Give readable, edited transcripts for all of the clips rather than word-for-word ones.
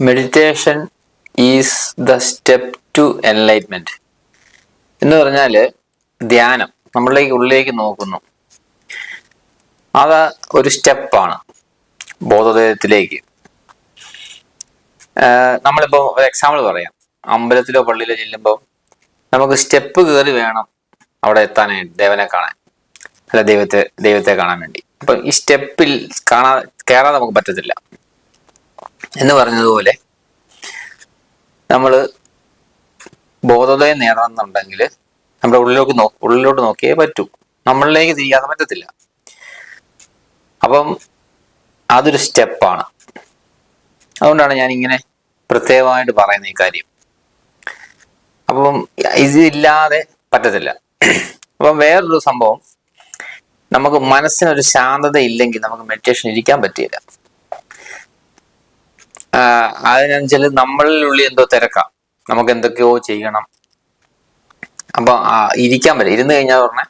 Meditation is the step to enlightenment എന്ന് പറഞ്ഞാൽ ധ്യാനം നമ്മളിലേക്ക് ഉള്ളിലേക്ക് നോക്കുന്നു. അത് ഒരു സ്റ്റെപ്പാണ് ബോധോദയത്തിലേക്ക്. നമ്മളിപ്പോൾ ഒരു എക്സാമ്പിൾ പറയാം. അമ്പലത്തിലോ പള്ളിയിലോ ചെല്ലുമ്പോൾ നമുക്ക് സ്റ്റെപ്പ് കയറി വേണം അവിടെ എത്താനായിട്ട്, ദേവനെ കാണാൻ, അല്ല ദൈവത്തെ കാണാൻ വേണ്ടി. അപ്പം ഈ സ്റ്റെപ്പിൽ കയറാതെ നമുക്ക് പറ്റത്തില്ല എന്ന് പറഞ്ഞതുപോലെ നമ്മൾ ബോധോദയം നേടണമെന്നുണ്ടെങ്കിൽ നമ്മുടെ ഉള്ളിലോട്ട് നോക്കിയേ പറ്റൂ. നമ്മളിലേക്ക് തിരിയാതെ പറ്റത്തില്ല. അപ്പം അതൊരു സ്റ്റെപ്പാണ്. അതുകൊണ്ടാണ് ഞാൻ ഇങ്ങനെ പ്രത്യേകമായിട്ട് പറയുന്ന ഈ കാര്യം. അപ്പം ഇതില്ലാതെ പറ്റത്തില്ല. അപ്പം വേറൊരു സംഭവം, നമുക്ക് മനസ്സിനൊരു ശാന്തത ഇല്ലെങ്കിൽ നമുക്ക് മെഡിറ്റേഷൻ ഇരിക്കാൻ പറ്റില്ല. അതിനനുസരിച്ച് നമ്മളിലുള്ളിൽ എന്തോ തിരക്കാം, നമുക്ക് എന്തൊക്കെയോ ചെയ്യണം. അപ്പൊ ഇരിക്കാൻ പറ്റില്ല. ഇരുന്ന് കഴിഞ്ഞാൽ പറഞ്ഞാൽ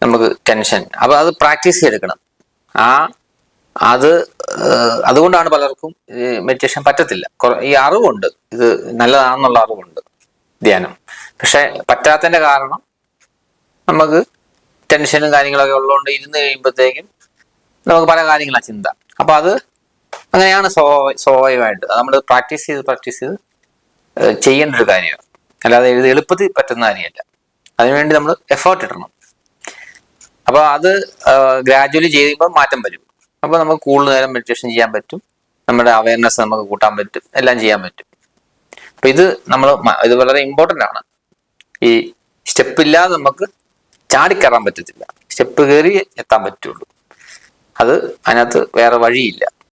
നമുക്ക് ടെൻഷൻ. അപ്പൊ അത് പ്രാക്ടീസ് ചെയ്തെടുക്കണം. അതുകൊണ്ടാണ് പലർക്കും മെഡിറ്റേഷൻ പറ്റത്തില്ല. ഈ അറിവുണ്ട്, ഇത് നല്ലതാണെന്നുള്ള അറിവുണ്ട് ധ്യാനം. പക്ഷെ പറ്റാത്തതിന്റെ കാരണം നമുക്ക് ടെൻഷനും കാര്യങ്ങളൊക്കെ ഉള്ളതുകൊണ്ട് ഇരുന്ന് കഴിയുമ്പോഴത്തേക്കും നമുക്ക് പല കാര്യങ്ങളാണ് ചിന്ത. അപ്പൊ അത് അങ്ങനെയാണ് സ്വാഭാവികമായിട്ട്. നമ്മൾ പ്രാക്ടീസ് ചെയ്ത് ചെയ്യേണ്ട ഒരു കാര്യമാണ്. അല്ലാതെ ഇത് എളുപ്പത്തിൽ പറ്റുന്ന കാര്യമല്ല. അതിനുവേണ്ടി നമ്മൾ എഫേർട്ട് ഇടണം. അപ്പൊ അത് ഗ്രാജുവലി ചെയ്യുമ്പോൾ മാറ്റം വരും. അപ്പൊ നമുക്ക് കൂടുതൽ നേരം മെഡിറ്റേഷൻ ചെയ്യാൻ പറ്റും, നമ്മുടെ അവയർനെസ് നമുക്ക് കൂട്ടാൻ പറ്റും, എല്ലാം ചെയ്യാൻ പറ്റും. അപ്പൊ ഇത് വളരെ ഇമ്പോർട്ടൻ്റ് ആണ്. ഈ സ്റ്റെപ്പ് ഇല്ലാതെ നമുക്ക് ചാടിക്കയറാൻ പറ്റത്തില്ല. സ്റ്റെപ്പ് കയറി എത്താൻ പറ്റുള്ളൂ. അതിനകത്ത് വേറെ വഴിയില്ല.